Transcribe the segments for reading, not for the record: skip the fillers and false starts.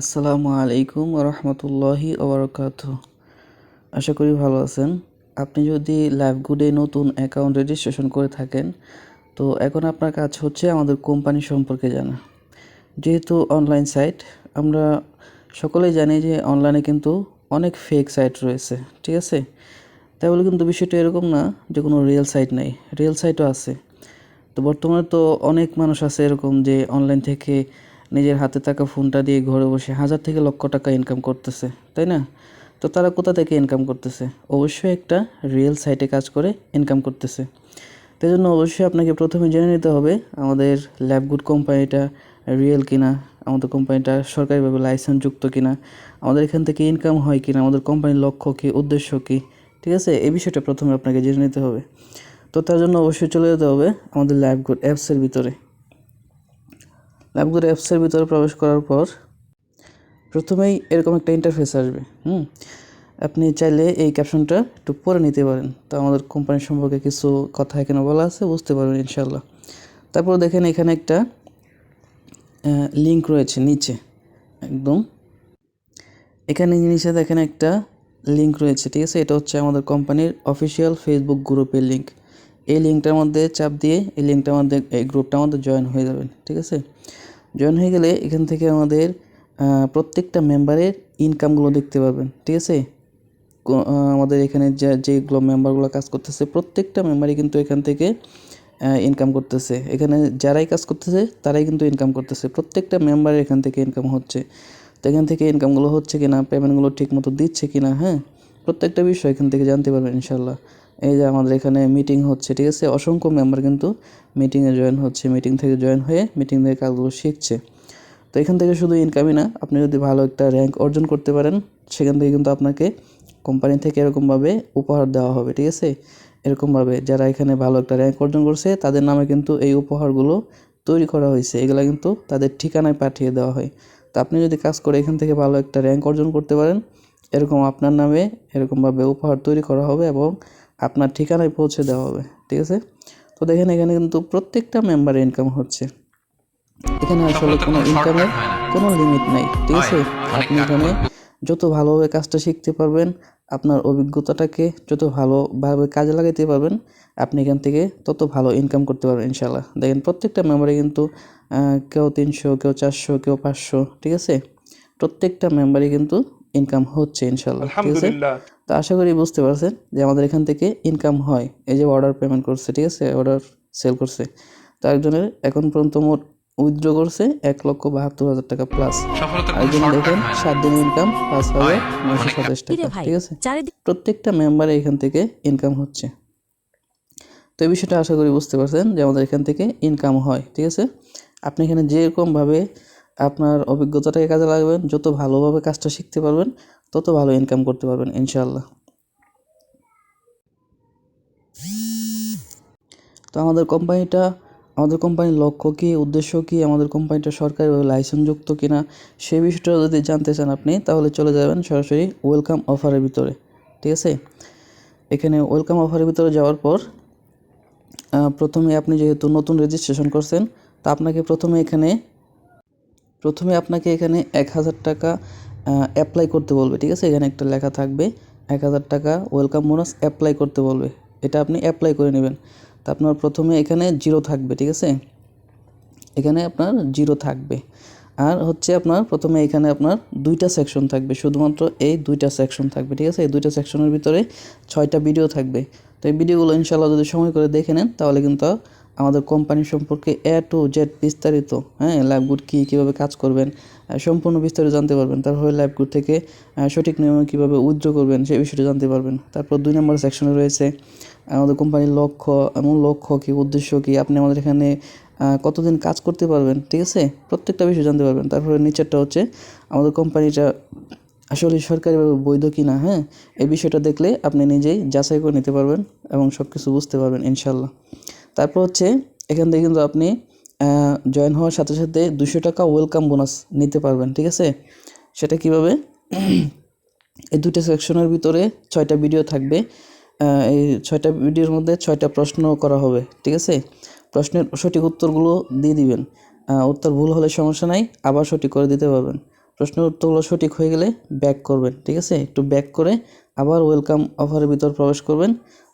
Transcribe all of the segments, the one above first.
আসসালামু আলাইকুম রহমতুল্লাহি ওবরাকাতুহ। আশা করি ভালো আছেন। আপনি যদি লাইভগুডে নতুন অ্যাকাউন্ট রেজিস্ট্রেশন করে থাকেন, তো এখন আপনার কাজ হচ্ছে আমাদের কোম্পানি সম্পর্কে জানা। যেহেতু অনলাইন সাইট, আমরা সকলেই জানি যে অনলাইনে কিন্তু অনেক ফেক সাইট রয়েছে, ঠিক আছে? তাই বলে কিন্তু বিষয়টা এরকম না যে কোনো রিয়েল সাইট নাই, রিয়েল সাইটও আছে। তো বর্তমানে তো অনেক মানুষ আছে এরকম যে অনলাইন থেকে নিজের হাতে থাকা ফোনটা দিয়ে ঘরে বসে হাজার থেকে লক্ষ টাকা ইনকাম করতেছে, তাই না? তো তারা কোথা থেকে ইনকাম করতেছে? অবশ্যই একটা রিয়েল সাইটে কাজ করে ইনকাম করতেছে। তাই জন্য অবশ্যই আপনাকে প্রথমে জেনে নিতে হবে আমাদের ল্যাবগুড কোম্পানিটা রিয়েল কিনা, আমাদের কোম্পানিটা সরকারিভাবে লাইসেন্সযুক্ত কিনা, আমাদের এখান থেকে ইনকাম হয় কিনা, আমাদের কোম্পানির লক্ষ্য কী, উদ্দেশ্য কী, ঠিক আছে? এই বিষয়টা প্রথমে আপনাকে জেনে নিতে হবে। তো তার জন্য অবশ্যই চলে যেতে হবে আমাদের লাইভগুড অ্যাপসের ভিতরে। লাইভগুড অ্যাপসের ভিতরে প্রবেশ করার পর প্রথমেই এরকম একটা ইন্টারফেস আসবে। আপনি চাইলে এই ক্যাপশনটা একটু পড়ে নিতে পারেন। তো আমাদের কোম্পানি সম্পর্কে কিছু কথা এখানে বলা আছে, বুঝতে পারবেন ইনশাল্লাহ। তারপর দেখেন এখানে একটা লিঙ্ক রয়েছে নিচে, একদম এখানে নিচে দেখেন একটা লিঙ্ক রয়েছে, ঠিক আছে? এটা হচ্ছে আমাদের কোম্পানির অফিসিয়াল ফেসবুক গ্রুপের লিঙ্ক। এই লিঙ্কটার মধ্যে চাপ দিয়ে এই লিঙ্কটার মধ্যে এই গ্রুপটার মধ্যে জয়েন হয়ে যাবেন, ঠিক আছে? জয়েন হয়ে গেলে এখান থেকে আমাদের প্রত্যেকটা মেম্বারের ইনকামগুলো দেখতে পারবেন, ঠিক আছে? আমাদের এখানে যেগুলো মেম্বারগুলো কাজ করতেছে প্রত্যেকটা মেম্বারই কিন্তু এখান থেকে ইনকাম করতেছে। এখানে যারাই কাজ করতেছে তারাই কিন্তু ইনকাম করতেছে, প্রত্যেকটা মেম্বারের এখান থেকে ইনকাম হচ্ছে। তো এখান থেকে ইনকামগুলো হচ্ছে কিনা, পেমেন্টগুলো ঠিক মতো দিচ্ছে কিনা, হ্যাঁ, প্রত্যেকটা বিষয় এখান থেকে জানতে পারবেন ইনশাল্লাহ। এই যে আমাদের এখানে মিটিং হচ্ছে, ঠিক আছে? অসংখ্য মেম্বার কিন্তু মিটিংয়ে জয়েন হচ্ছে, মিটিং থেকে জয়েন হয়ে মিটিং থেকে কাজগুলো শিখছে। তো এখান থেকে শুধু ইনকামই না, আপনি যদি ভালো একটা র্যাঙ্ক অর্জন করতে পারেন সেখান থেকে কিন্তু আপনাকে কোম্পানি থেকে এরকমভাবে উপহার দেওয়া হবে, ঠিক আছে? এরকমভাবে যারা এখানে ভালো একটা র্যাঙ্ক অর্জন করছে তাদের নামে কিন্তু এই উপহারগুলো তৈরি করা হয়েছে, এগুলো কিন্তু তাদের ঠিকানায় পাঠিয়ে দেওয়া হয়। তো আপনি যদি কাজ করে এখান থেকে ভালো একটা র্যাঙ্ক অর্জন করতে পারেন, এরকম আপনার নামে এরকমভাবে উপহার তৈরি করা হবে এবং আপনার ঠিকানায় পৌঁছে দেওয়া হবে, ঠিক আছে? তো দেখেন এখানে কিন্তু প্রত্যেকটা মেম্বারের ইনকাম হচ্ছে। এখানে আসলে কোনো ইনকামের কোনো লিমিট নাই, ঠিক আছে? আপনি এখানে যত ভালোভাবে কাজটা শিখতে পারবেন, আপনার অভিজ্ঞতাটাকে যত ভালোভাবে কাজে লাগাতে পারবেন, আপনি এখান থেকে তত ভালো ইনকাম করতে পারবেন ইনশাল্লাহ। দেখেন প্রত্যেকটা মেম্বারে কিন্তু কেউ 300, কেউ 400, কেউ 500, ঠিক আছে? প্রত্যেকটা মেম্বারই কিন্তু ইনকাম হচ্ছে ইনশাল্লাহ, ঠিক আছে? তো আশা করি বুঝতে পারছেন যে আমাদের এখান থেকে ইনকাম হয়। এই যে অর্ডার পেমেন্ট করছে, ঠিক আছে? অর্ডার সেল করছে, তো একজনের এখন পর্যন্ত মোট উইথড্র করছে 1,72,000 টাকা প্লাস। আরেকজন দেখেন 7 দিনের ইনকাম 5,927 টাকা, ঠিক আছে? প্রত্যেকটা মেম্বারে এখান থেকে ইনকাম হচ্ছে। তো এই বিষয়টা আশা করি বুঝতে পারছেন যে আমাদের এখান থেকে ইনকাম হয়, ঠিক আছে? আপনি এখানে যেরকমভাবে আপনার অভিজ্ঞতাটাকে কাজে লাগাবেন, যত ভালোভাবে কাজটা শিখতে পারবেন তত ভালো ইনকাম করতে পারবেন ইনশাআল্লাহ। তো আমাদের কোম্পানির লক্ষ্য কী, উদ্দেশ্য কী, আমাদের কোম্পানিটা সরকারিভাবে লাইসেন্সযুক্ত কিনা, সেই বিষয়টা যদি জানতে চান আপনি, তাহলে চলে যাবেন সরাসরি ওয়েলকাম অফারের ভিতরে, ঠিক আছে? এখানে ওয়েলকাম অফারের ভিতরে যাওয়ার পর প্রথমে আপনি যেহেতু নতুন রেজিস্ট্রেশন করছেন, তো প্রথমে আপনাকে এখানে 1,000 টাকা অ্যাপ্লাই করতে বলবে, ঠিক আছে? এখানে একটা লেখা থাকবে 1,000 টাকা ওয়েলকাম বোনাস অ্যাপ্লাই করতে বলবে, এটা আপনি অ্যাপ্লাই করে নেবেন। তো আপনার প্রথমে এখানে 0 থাকবে, ঠিক আছে? এখানে আপনার 0 থাকবে। আর হচ্ছে আপনার প্রথমে এখানে আপনার 2টা সেকশন থাকবে, শুধুমাত্র এই 2টা সেকশন থাকবে, ঠিক আছে? এই 2টা সেকশনের ভিতরে 6টা ভিডিও থাকবে। তো এই ভিডিওগুলো ইনশাআল্লাহ যদি সময় করে দেখে নেন তাহলে কিন্তু আমাদের কোম্পানি সম্পর্কে A to Z বিস্তারিত, হ্যাঁ, লাইভগুড কীভাবে কাজ করবেন সম্পূর্ণ বিস্তারিত জানতে পারবেন। তারপরে লাইভগুড থেকে সঠিক নিয়মে কীভাবে উইথড্র করবেন সেই বিষয়টা জানতে পারবেন। তারপর 2 নম্বর সেকশনে রয়েছে আমাদের কোম্পানির লক্ষ্য কী, উদ্দেশ্য কী, আপনি আমাদের এখানে কতদিন কাজ করতে পারবেন, ঠিক আছে? প্রত্যেকটা বিষয় জানতে পারবেন। তারপরে নিচেরটা হচ্ছে আমাদের কোম্পানিটা আসলে সরকারিভাবে বৈধ কি না, হ্যাঁ, এই বিষয়টা দেখলে আপনি নিজেই যাচাই করে নিতে পারবেন এবং সব কিছু বুঝতে পারবেন ইনশাল্লাহ। তারপর হচ্ছে এখান থেকে কিন্তু আপনি জয়েন হওয়ার সাথে সাথে 200 টাকা ওয়েলকাম বোনাস নিতে পারবেন, ঠিক আছে? সেটা কীভাবে? এই 2টা সেকশনের ভিতরে 6টা ভিডিও থাকবে। এই 6টা ভিডিওর মধ্যে 6টা প্রশ্ন করা হবে, ঠিক আছে? প্রশ্নের সঠিক উত্তরগুলো দিয়ে দিবেন। উত্তর ভুল হলে সমস্যা নাই, আবার সঠিক করে দিতে পারবেন। প্রশ্নের উত্তরগুলো সঠিক হয়ে গেলে ব্যাক করবেন, ঠিক আছে? একটু ব্যাক করে আবার ওয়েলকাম অফারের ভিতর প্রবেশ করবেন।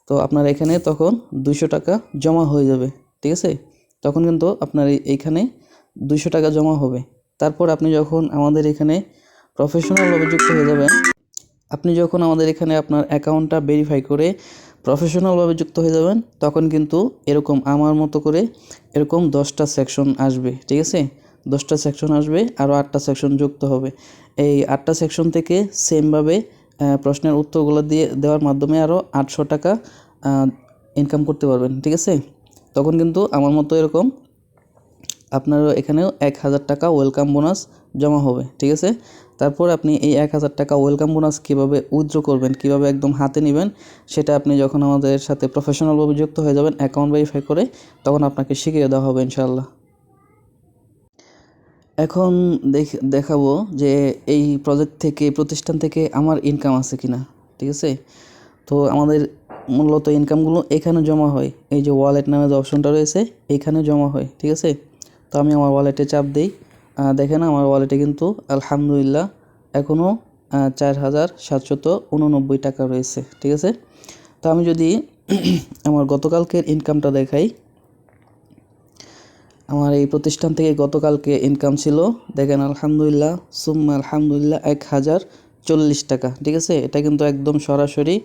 তো আপনার এখানে তখন 200 টাকা জমা হয়ে যাবে, ঠিক আছে? তখন কিন্তু আপনার এইখানে 200 টাকা জমা হবে। তারপর আপনি যখন আমাদের এখানে প্রফেশনালভাবে যুক্ত হয়ে যাবেন, আপনি যখন আমাদের এখানে আপনার অ্যাকাউন্টটা ভেরিফাই করে প্রফেশনালভাবে যুক্ত হয়ে যাবেন, তখন কিন্তু এরকম আমার মতো করে এরকম 10টা সেকশন আসবে, ঠিক আছে? 10টা সেকশন আসবে, আরও 8টা সেকশন যুক্ত হবে। এই 8টা সেকশন থেকে সেমভাবে প্রশ্নের উত্তরগুলো দেওয়ার মাধ্যমে আরও 800 টাকা ইনকাম করতে পারবেন, ঠিক আছে? তখন কিন্তু আমার মতো এরকম আপনারও এখানেও 1000 টাকা ওয়েলকাম বোনাস জমা হবে, ঠিক আছে? তারপর আপনি এই 1000 টাকা ওয়েলকাম বোনাস কীভাবে উইথড্র করবেন, কীভাবে একদম হাতে নেবেন, সেটা আপনি যখন আমাদের সাথে প্রফেশনালভাবে যুক্ত হয়ে যাবেন অ্যাকাউন্ট ভেরিফাই করে, তখন আপনাকে শিখিয়ে দেওয়া হবে ইনশাআল্লাহ। এখন দেখাবো যে এই প্রতিষ্ঠান থেকে আমার ইনকাম আছে কিনা, ঠিক আছে? তো আমাদের মূলত ইনকামগুলো এখানে জমা হয়, এই যে ওয়ালেট নামে যে অপশনটা রয়েছে এইখানে জমা হয়, ঠিক আছে? তো আমি আমার ওয়ালেটে চাপ দিই, দেখেন আমার ওয়ালেটে কিন্তু আলহামদুলিল্লাহ এখনও 4789 টাকা রয়েছে, ঠিক আছে? তো আমি যদি আমার গতকালকের ইনকামটা দেখাই, আমার এই প্রতিষ্ঠান থেকে গতকালকে ইনকাম ছিল, দেখেন আলহামদুলিল্লাহ সুম্মা আলহামদুলিল্লাহ 1040 টাকা, ঠিক আছে? এটা কিন্তু একদম সরাসরি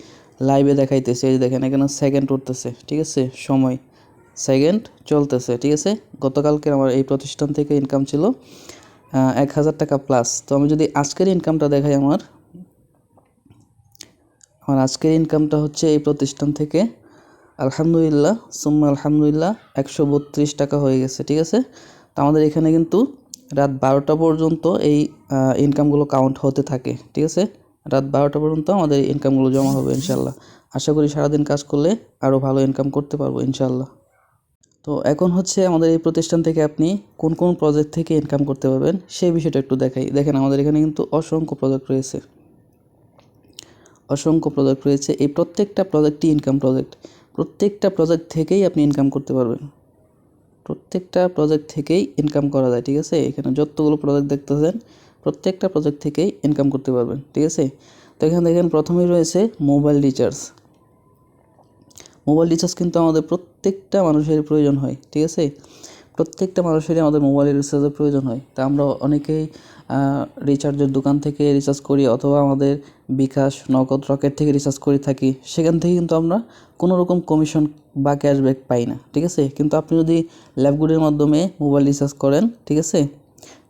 লাইভে দেখাইতেছে, এই দেখেন এখানে সেকেন্ড উঠতেছে, ঠিক আছে? সময় সেকেন্ড চলতেছে, ঠিক আছে? গতকালকের আমার এই প্রতিষ্ঠান থেকে ইনকাম ছিল 1000 টাকা প্লাস। তো আমি যদি আজকের ইনকামটা দেখাই, আমার আজকের ইনকামটা হচ্ছে এই প্রতিষ্ঠান থেকে আলহামদুলিল্লাহ সুম্মা আলহামদুলিল্লাহ 132 টাকা হয়ে গেছে, ঠিক আছে? তো আমাদের এখানে কিন্তু রাত 12টা পর্যন্ত এই ইনকামগুলো কাউন্ট হতে থাকে, ঠিক আছে? রাত 12টা পর্যন্ত আমাদের ইনকামগুলো জমা হবে ইনশাল্লাহ। আশা করি সারাদিন কাজ করলে আরও ভালো ইনকাম করতে পারবো ইনশাল্লাহ। তো এখন হচ্ছে আমাদের এই প্রতিষ্ঠান থেকে আপনি কোন কোন প্রজেক্ট থেকে ইনকাম করতে পারবেন সেই বিষয়টা একটু দেখাই। দেখেন আমাদের এখানে কিন্তু অসংখ্য প্রজেক্ট রয়েছে, এই প্রত্যেকটা প্রজেক্টই ইনকাম প্রজেক্ট। প্রত্যেকটা প্রজেক্ট থেকেই আপনি ইনকাম করতে পারবেন, প্রত্যেকটা প্রজেক্ট থেকেই ইনকাম করা যায়, ঠিক আছে? এখানে যতগুলো প্রজেক্ট দেখতেছেন প্রত্যেকটা প্রজেক্ট থেকেই ইনকাম করতে পারবেন, ঠিক আছে? তো এখানে দেখেন প্রথমেই রয়েছে মোবাইল রিচার্জ। মোবাইল রিচার্জ কিন্তু আমাদের প্রত্যেকটা মানুষের প্রয়োজন হয়, ঠিক আছে? প্রত্যেকটা মানুষেরই আমাদের মোবাইল রিচার্জের প্রয়োজন হয়। তা আমরা অনেকেই রিচার্জের দোকান থেকে রিচার্জ করি, অথবা আমাদের বিকাশ, নগদ, রকেট থেকে রিচার্জ করে থাকি। সেখান থেকে কিন্তু আমরা কোনো রকম কমিশন বা ক্যাশব্যাক পাই না, ঠিক আছে? কিন্তু আপনি যদি ল্যাবগুডের মাধ্যমে মোবাইল রিচার্জ করেন, ঠিক আছে,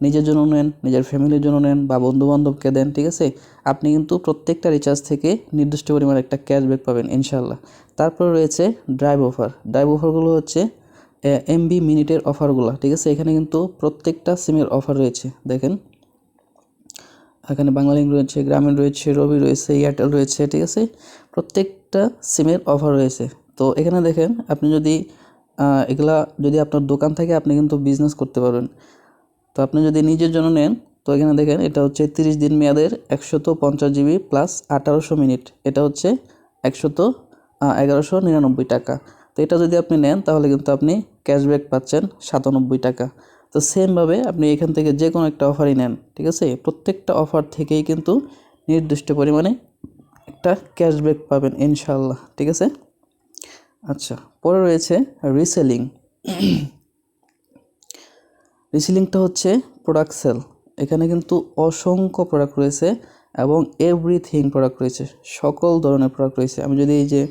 নিজের জন্য নেন, নিজের ফ্যামিলির জন্য নেন, বা বন্ধুবান্ধবকে দেন, ঠিক আছে, আপনি কিন্তু প্রত্যেকটা রিচার্জ থেকে নির্দিষ্ট পরিমাণ একটা ক্যাশব্যাক পাবেন ইনশাল্লাহ। তারপরে রয়েছে ড্রাইভ অফারগুলো হচ্ছে এমবি মিনিটের অফারগুলো, ঠিক আছে? এখানে কিন্তু প্রত্যেকটা সিমের অফার রয়েছে, দেখেন এখানে বাংলালিংক রয়েছে, গ্রামীণ রয়েছে, রবি রয়েছে, এয়ারটেল রয়েছে, ঠিক আছে? প্রত্যেকটা সিমের অফার রয়েছে। তো এখানে দেখেন আপনি যদি এগুলা যদি আপনার দোকান থাকে আপনি কিন্তু বিজনেস করতে পারবেন। তো আপনি যদি নিজের জন্য নেন, তো এখানে দেখেন এটা হচ্ছে 30 দিন মেয়াদের 150 জিবি প্লাস 1800 মিনিট, এটা হচ্ছে 1199 টাকা। তো এটা যদি আপনি নেন তাহলে কিন্তু আপনি ক্যাশব্যাক পাচ্ছেন 97 টাকা। তো সেমভাবে আপনি এখান থেকে যে কোনো একটা অফারই নেন, ঠিক আছে? প্রত্যেকটা অফার থেকেই কিন্তু নির্দিষ্ট পরিমাণে একটা ক্যাশব্যাক পাবেন ইনশাআল্লাহ, ঠিক আছে? আচ্ছা, পরে রয়েছে রিসেলিং। রিসেলিংটা হচ্ছে প্রোডাক্ট সেল। এখানে কিন্তু অসংখ্য প্রোডাক্ট রয়েছে এবং এভরিথিং প্রোডাক্ট রয়েছে, সকল ধরনের প্রোডাক্ট রয়েছে। আমি যদি এই যে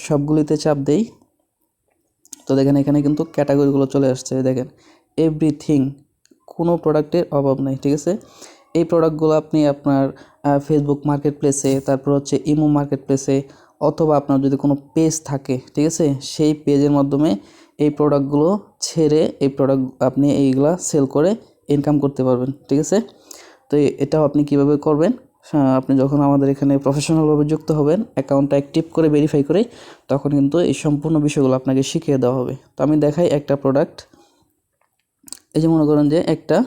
সবগুলিতে চাপ দেই, তো দেখেন এখানে কিন্তু ক্যাটাগরিগুলো চলে আসছে, দেখেন এভরিথিং, কোনো প্রোডাক্টের অভাব নেই, ঠিক আছে? এই প্রোডাক্টগুলো আপনি আপনার ফেসবুক মার্কেট প্লেসে, তারপর হচ্ছে ইমো মার্কেট প্লেসে, অথবা আপনার যদি কোনো পেজ থাকে, ঠিক আছে, সেই পেজের মাধ্যমে এই প্রোডাক্টগুলো ছেড়ে এই প্রোডাক্ট আপনি এইগুলা সেল করে ইনকাম করতে পারবেন, ঠিক আছে? তো এটাও আপনি কিভাবে করবেন, আপনি যখন আমাদের এখানে প্রফেশনালভাবে যুক্ত হবেন, অ্যাকাউন্টটা অ্যাক্টিভ করে ভেরিফাই করে, তখন কিন্তু এই সম্পূর্ণ বিষয়গুলো আপনাকে শিখিয়ে দেওয়া হবে। তো আমি দেখাই একটা প্রোডাক্ট, এই যে মনে করেন যে একটা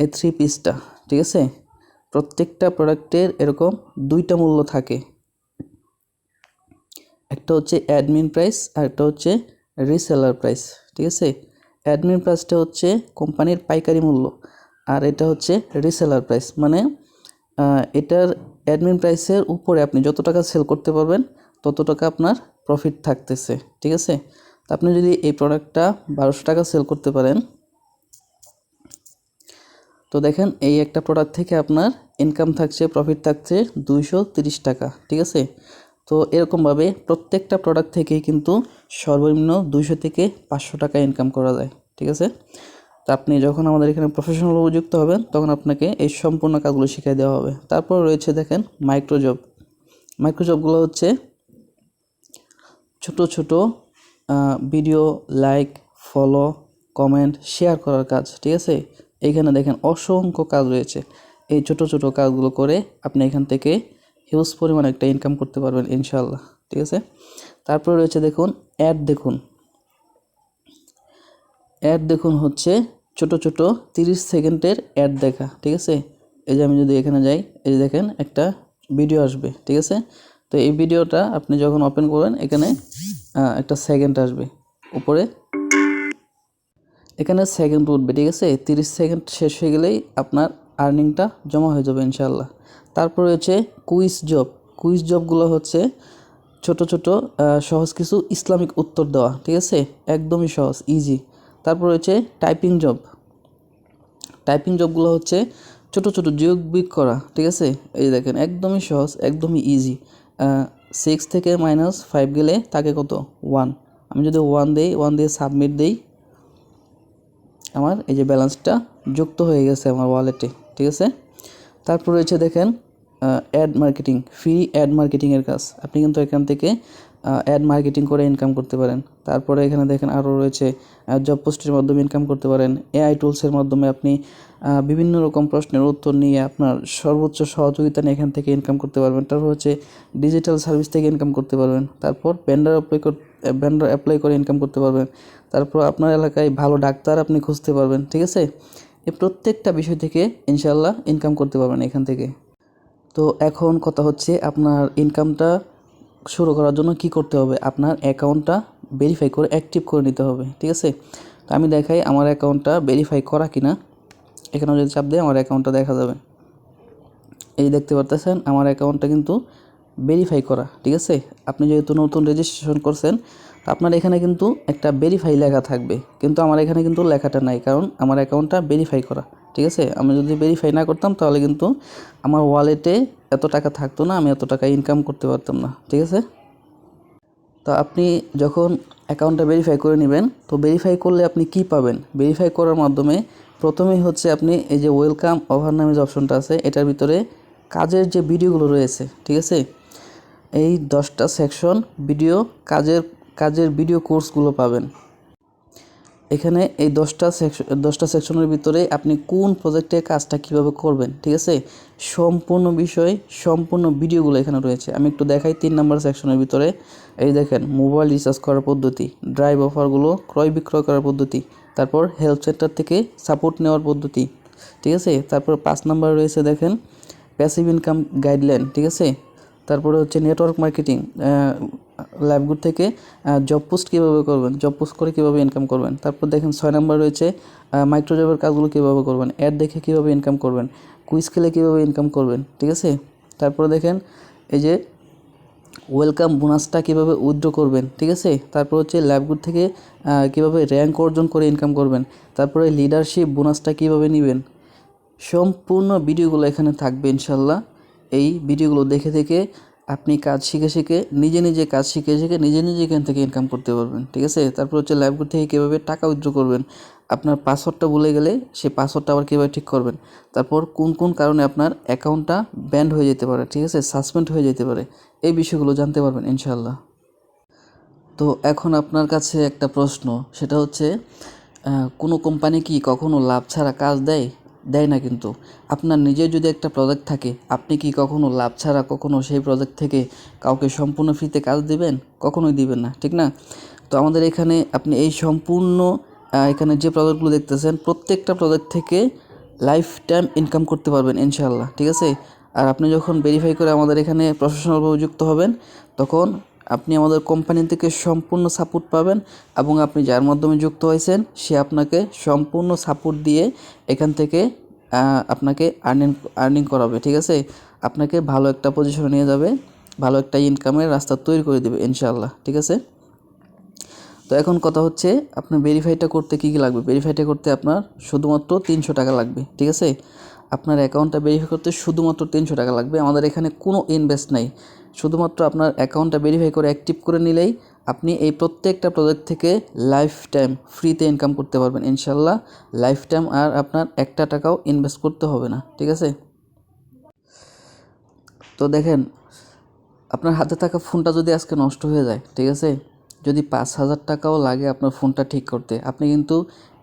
এই 3 পিসটা, ঠিক আছে? প্রত্যেকটা প্রোডাক্টের এরকম 2টা মূল্য থাকে, একটা হচ্ছে অ্যাডমিন প্রাইস আর একটা হচ্ছে রিসেলার প্রাইস, ঠিক আছে? অ্যাডমিন প্রাইসটা হচ্ছে কোম্পানির পাইকারি মূল্য, আর এটা হচ্ছে রিসেলার প্রাইস, মানে এটার অ্যাডমিন প্রাইসের উপরে আপনি যত টাকা সেল করতে পারবেন তত টাকা আপনার প্রফিট থাকতেছে, ঠিক আছে। তো আপনি যদি এই প্রোডাক্টটা 1200 টাকা সেল করতে পারেন, তো দেখেন এই একটা প্রোডাক্ট থেকে আপনার ইনকাম থাকছে, প্রফিট থাকছে 230 টাকা, ঠিক আছে। তো এরকমভাবে প্রত্যেকটা প্রোডাক্ট থেকেই কিন্তু সর্বনিম্ন 200 থেকে 500 টাকা ইনকাম করা যায়, ঠিক আছে। তো আপনি যখন আমাদের এখানে প্রফেশনাল যুক্ত হবেন তখন আপনাকে এই সম্পূর্ণ কাজগুলো শিখিয়ে দেওয়া হবে। তারপর রয়েছে দেখেন মাইক্রোজব। মাইক্রোজবগুলো হচ্ছে ছোট ছোট video like, follow, comment, share করার কাজ, ঠিক আছে। এইখানে দেখেন অসংখ্য কাজ রয়েছে। এই ছোট ছোট কাজগুলো করে আপনি এখান থেকে হিউজ পরিমাণে একটা ইনকাম করতে পারবেন ইনশাআল্লাহ, ঠিক আছে। তারপরে রয়েছে দেখুন অ্যাড। অ্যাড দেখুন হচ্ছে ছোট ছোট 30 সেকেন্ডের অ্যাড দেখা, ঠিক আছে। এই যে আমি যদি এখানে যাই, এই যে দেখেন একটা ভিডিও আসবে, ঠিক আছে। তো এই ভিডিওটা আপনি যখন ওপেন করবেন এখানে একটা সেকেন্ড আসবে উপরে, এখানে সেকেন্ড উঠবে, ঠিক আছে। 30 সেকেন্ড শেষ হয়ে গেলেই আপনার আর্নিংটা জমা হয়ে যাবে ইনশাআল্লাহ। তারপর রয়েছে কুইজ জব। কুইজ জবগুলো হচ্ছে ছোট ছোট সহজ কিছু ইসলামিক উত্তর দেওয়া, ঠিক আছে, একদমই সহজ, ইজি। তারপর রয়েছে টাইপিং জব। টাইপিং জবগুলো হচ্ছে ছোট ছোট যোগ বিয়োগ করা, ঠিক আছে। এই দেখেন একদমই সহজ, একদমই ইজি। 6 থেকে -5 গেলে তাকে কত 1, আমি যদি 1 দিই, 1 দিয়ে সাবমিট দিই, আমার এই যে ব্যালেন্সটা যুক্ত হয়ে গেছে আমার ওয়ালেটে, ঠিক আছে। তারপর রয়েছে দেখেন অ্যাড মার্কেটিং, ফ্রি অ্যাড মার্কেটিংয়ের কাজ। আপনি কিন্তু এখান থেকে অ্যাড মার্কেটিং করে ইনকাম করতে পারেন। তারপরে এখানে দেখেন আরও রয়েছে জব পোস্টের মাধ্যমে ইনকাম করতে পারেন। এআই টুলসের মাধ্যমে আপনি বিভিন্ন রকম প্রশ্নের উত্তর নিয়ে আপনার সর্বোচ্চ সহযোগিতা নিয়ে এখান থেকে ইনকাম করতে পারবেন। তারপর হচ্ছে ডিজিটাল সার্ভিস থেকে ইনকাম করতে পারবেন। তারপর ভেন্ডার অ্যাপ্লাই করে ইনকাম করতে পারবেন। তারপর আপনার এলাকায় ভালো ডাক্তার আপনি খুঁজতে পারবেন, ঠিক আছে। এই প্রত্যেকটা বিষয় থেকে ইনশাআল্লাহ ইনকাম করতে পারবেন এখান থেকে। তো এখন কথা হচ্ছে আপনার ইনকামটা শুরু করার জন্য কি করতে হবে, আপনার অ্যাকাউন্টটা ভেরিফাই করে অ্যাক্টিভ করে নিতে হবে, ঠিক আছে। তো আমি দেখাই আমার অ্যাকাউন্টটা ভেরিফাই করা কিনা। এখানে যদি চাপ দেয় আমার অ্যাকাউন্টটা দেখা যাবে। এই দেখতে পারতেছেন আমার অ্যাকাউন্টটা কিন্তু ভেরিফাই করা, ঠিক আছে। আপনি যেহেতু নতুন রেজিস্ট্রেশন করছেন, তো আপনার এখানে কিন্তু একটা ভেরিফাই লেখা থাকবে, কিন্তু আমার এখানে কিন্তু লেখাটা নাই, কারণ আমার অ্যাকাউন্টটা ভেরিফাই করা, ঠিক আছে। আমি যদি ভেরিফাই না করতাম তাহলে কিন্তু আমার ওয়ালেটে এত টাকা থাকতো না, আমি এত টাকা ইনকাম করতে পারতাম না, ঠিক আছে। তো আপনি যখন অ্যাকাউন্টটা ভেরিফাই করে নেবেন, তো ভেরিফাই করলে আপনি কি পাবেন, ভেরিফাই করার মাধ্যমে প্রথমেই হচ্ছে আপনি এই যে ওয়েলকাম ওভার নামে যে অপশনটা আছে এটার ভিতরে কাজের যে ভিডিওগুলো রয়েছে, ঠিক আছে, এই 10টা সেকশন ভিডিও, কাজের ভিডিও কোর্সগুলো পাবেন। এখানে এই 10টা সেকশনের ভিতরে আপনি কোন প্রজেক্টের কাজটা কিভাবে করবেন, ঠিক আছে, সম্পূর্ণ বিষয়, সম্পূর্ণ ভিডিওগুলো এখানে রয়েছে। আমি একটু দেখাই 3 নম্বর সেকশনের ভিতরে। এই দেখেন মোবাইল রিচার্জ করার পদ্ধতি, ড্রাইভ অফারগুলো ক্রয় বিক্রয় করার পদ্ধতি, তারপর হেল্প সেন্টার থেকে সাপোর্ট নেওয়ার পদ্ধতি, ঠিক আছে। তারপর 5 নম্বর রয়েছে দেখেন প্যাসিভ ইনকাম গাইডলাইন, ঠিক আছে। তারপরে হচ্ছে নেটওয়ার্ক মার্কেটিং, লাইভগুড থেকে জব পোস্ট কীভাবে করবেন, জব পোস্ট করে কীভাবে ইনকাম করবেন। তারপর দেখেন 6 নম্বর রয়েছে মাইক্রোজবের কাজগুলো কীভাবে করবেন, অ্যাড দেখে কীভাবে ইনকাম করবেন, কুইজ খেলে কীভাবে ইনকাম করবেন, ঠিক আছে। তারপরে দেখেন এই যে ওয়েলকাম বোনাসটা কীভাবে উইথড্র করবেন, ঠিক আছে। তারপর হচ্ছে লাইভগুড থেকে কীভাবে র্যাঙ্ক অর্জন করে ইনকাম করবেন। তারপরে লিডারশিপ বোনাসটা কীভাবে নেবেন, সম্পূর্ণ ভিডিওগুলো এখানে থাকবে ইনশাল্লাহ। এই ভিডিওগুলো দেখে দেখে আপনি কাজ শিখে নিজে কাজ শিখে নিজে এখান থেকে ইনকাম করতে পারবেন, ঠিক আছে। তারপর হচ্ছে লাইভগুড থেকে কীভাবে টাকা উইথড্র করবেন, আপনার পাসওয়ার্ডটা ভুলে গেলে সেই পাসওয়ার্ডটা আবার কীভাবে ঠিক করবেন। তারপর কোন কোন কারণে আপনার অ্যাকাউন্টটা ব্যান্ড হয়ে যেতে পারে, ঠিক আছে, সাসপেন্ড হয়ে যেতে পারে, এই বিষয়গুলো জানতে পারবেন ইনশাল্লাহ। তো এখন আপনার কাছে একটা প্রশ্ন, সেটা হচ্ছে কোনো কোম্পানি কি কখনো লাভ ছাড়া কাজ দেয়? দেয় না। কিন্তু আপনার নিজের যদি একটা প্রজেক্ট থাকে, আপনি কি কখনো লাভ ছাড়া কখনো সেই প্রজেক্ট থেকে কাউকে সম্পূর্ণ ফ্রিতে কাজ দিবেন? কখনোই দিবেন না, ঠিক না? তো আমাদের এখানে আপনি এই সম্পূর্ণ এখানে যে প্রজেক্টগুলো দেখতেছেন প্রত্যেকটা প্রজেক্ট থেকে লাইফ টাইম ইনকাম করতে পারবেন ইনশাআল্লাহ, ঠিক আছে। আর আপনি যখন ভেরিফাই করে আমাদের এখানে প্রফেশনালভাবে যুক্ত হবেন, তখন আপনি আমাদের কোম্পানি থেকে সম্পূর্ণ সাপোর্ট পাবেন, এবং আপনি যার মাধ্যমে যুক্ত হয়েছেন সে আপনাকে সম্পূর্ণ সাপোর্ট দিয়ে এখান থেকে আপনাকে আর্নিং করাবে, ঠিক আছে, আপনাকে ভালো একটা পজিশনে নিয়ে যাবে, ভালো একটা ইনকামের রাস্তা তৈরি করে দেবে ইনশাআল্লাহ, ঠিক আছে। তো এখন কথা হচ্ছে আপনার ভেরিফাইটা করতে কী কী লাগবে। ভেরিফাইটা করতে আপনার শুধুমাত্র 300 টাকা লাগবে, ঠিক আছে। আপনার অ্যাকাউন্টটা ভেরিফাই করতে শুধুমাত্র 300 টাকা লাগবে। আমাদের এখানে কোনো ইনভেস্ট নাই, শুধুমাত্র আপনার অ্যাকাউন্টটা ভেরিফাই করে অ্যাক্টিভ করে নিলেই আপনি এই প্রত্যেকটা প্রজেক্ট থেকে লাইফ টাইম ফ্রিতে ইনকাম করতে পারবেন ইনশাল্লাহ, লাইফ টাইম। আর আপনার একটা টাকাও ইনভেস্ট করতে হবে না, ঠিক আছে। তো দেখেন, আপনার হাতে থাকা ফোনটা যদি আজকে নষ্ট হয়ে যায়, ঠিক আছে, যদি 5,000 টাকাও লাগে আপনার ফোনটা ঠিক করতে, আপনি কিন্তু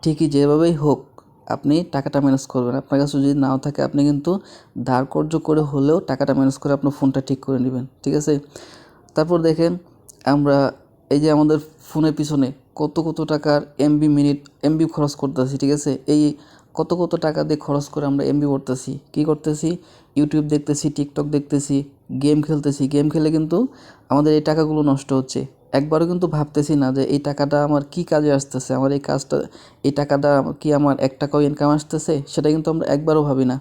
ঠিকই যেভাবেই হোক আপনি টাকাটা ম্যানেজ করবেন। আপনার কাছে যদি নাও থাকে আপনি কিন্তু ধার কর্জ করে হলেও টাকাটা ম্যানেজ করে আপনার ফোনটা ঠিক করে নেবেন, ঠিক আছে। তারপর দেখেন, আমরা এই যে আমাদের ফোনের পিছনে কত কত টাকার এমবি খরচ করতেছি, ঠিক আছে। এই কত কত টাকা দিয়ে খরচ করে আমরা এমবি করতেছি, কী করতেছি, ইউটিউব দেখতেছি, টিকটক দেখতেছি, গেম খেলতেছি। গেম খেলে কিন্তু আমাদের এই টাকাগুলো নষ্ট হচ্ছে। একবারও কিন্তু ভাবতেছি না যে এই টাকাটা আমার কি কাজে আসতেছে, আমার এই কাজটা, এই টাকাটা কি আমার 1 টাকাও ইনকাম আসতেছে, সেটা কিন্তু আমরা একবারও ভাবি না।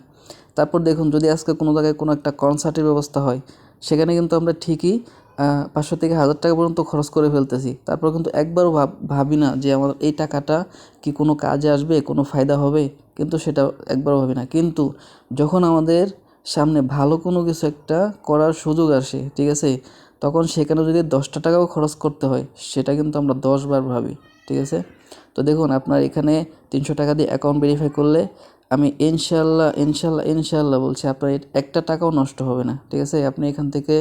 তারপর দেখুন, যদি আজকে কোনো জায়গায় কোনো একটা কনসার্টের ব্যবস্থা হয়, সেখানে কিন্তু আমরা ঠিকই 500 থেকে 1,000 টাকা পর্যন্ত খরচ করে ফেলতেছি। তারপর কিন্তু একবারও ভাবি না যে আমার এই টাকাটা কি কোনো কাজে আসবে, কোনো ফায়দা হবে, কিন্তু সেটা একবারও ভাবি না। কিন্তু যখন আমাদের সামনে ভালো কোনো কিছু একটা করার সুযোগ আসে, ঠিক আছে, তখন সেখানে যদি 10টা টাকাও খরচ করতে হয়, সেটা কিন্তু আমরা 10 বার ভাবি, ঠিক আছে। তো দেখুন, আপনার এখানে 300 টাকা দিয়ে অ্যাকাউন্ট ভেরিফাই করলে আমি ইনশাল্লাহ ইনশাল্লাহ ইনশাল্লাহ বলছি আপনার একটা টাকাও নষ্ট হবে না, ঠিক আছে। আপনি এখান থেকে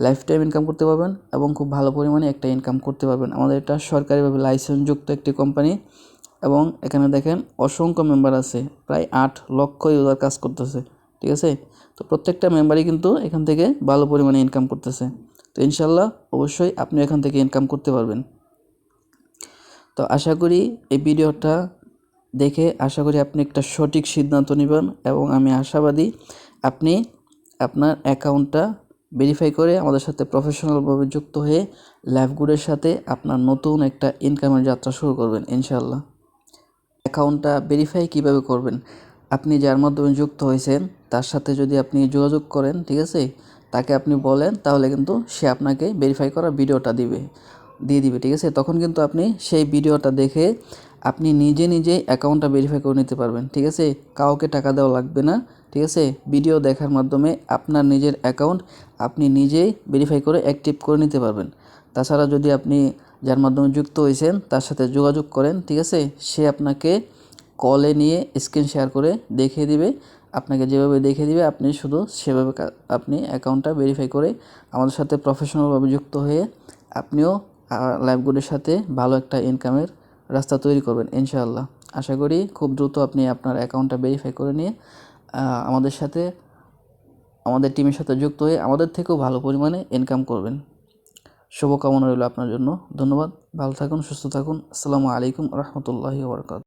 লাইফ টাইম ইনকাম করতে পারবেন এবং খুব ভালো পরিমাণে একটা ইনকাম করতে পারবেন। আমাদের এটা সরকারিভাবে লাইসেন্সযুক্ত একটি কোম্পানি এবং এখানে দেখেন অসংখ্য মেম্বার আছে, প্রায় 8 লক্ষ ইউজার কাজ করতেছে, ঠিক আছে। তো প্রত্যেকটা মেম্বারই কিন্তু এখান থেকে ভালো পরিমাণে ইনকাম করতেছে। তো ইনশাল্লাহ অবশ্যই আপনি এখান থেকে ইনকাম করতে পারবেন। তো আশা করি এই ভিডিওটা দেখে আশা করি আপনি একটা সঠিক সিদ্ধান্ত নেবেন এবং আমি আশাবাদী আপনি আপনার অ্যাকাউন্টটা ভেরিফাই করে আমাদের সাথে প্রফেশনালভাবে যুক্ত হয়ে লাইভগুডের সাথে আপনার নতুন একটা ইনকামের যাত্রা শুরু করবেন ইনশাআল্লাহ। অ্যাকাউন্টটা ভেরিফাই কিভাবে করবেন, আপনি যার মাধ্যমে যুক্ত হয়েছেন তার সাথে যদি আপনি যোগাযোগ করেন, ঠিক আছে, তাকে আপনি বলেন, তাহলে কিন্তু সে আপনাকে ভেরিফাই করা ভিডিওটা দিয়ে দিবে, ঠিক আছে। তখন কিন্তু আপনি সেই ভিডিওটা দেখে আপনি নিজে নিজেই অ্যাকাউন্টটা ভেরিফাই করে নিতে পারবেন, ঠিক আছে। কাউকে টাকা দেওয়া লাগবে না, ঠিক আছে। ভিডিও দেখার মাধ্যমে আপনার নিজের অ্যাকাউন্ট আপনি নিজেই ভেরিফাই করে অ্যাক্টিভ করে নিতে পারবেন। তাছাড়া যদি আপনি যার মাধ্যমে যুক্ত হয়েছেন তার সাথে যোগাযোগ করেন, ঠিক আছে, সে আপনাকে কলে নিয়ে স্ক্রিন শেয়ার করে দেখিয়ে দিবে, আপনাকে যেভাবে দেখিয়ে দিবে আপনি শুধু সেভাবে আপনি অ্যাকাউন্টটা ভেরিফাই করে আমাদের সাথে প্রফেশনালভাবে যুক্ত হয়ে আপনিও লাইভগুলোর সাথে ভালো একটা ইনকামের রাস্তা তৈরি করবেন ইনশাআল্লাহ। আশা করি খুব দ্রুত আপনি আপনার অ্যাকাউন্টটা ভেরিফাই করে নিয়ে আমাদের সাথে, আমাদের টিমের সাথে যুক্ত হয়ে আমাদের থেকেও ভালো পরিমাণে ইনকাম করবেন। শুভকামনা রইল আপনার জন্য। ধন্যবাদ, ভালো থাকুন, সুস্থ থাকুন। আসসালামু আলাইকুম রহমতুল্লাহি ওয়া বারাকাতুহু।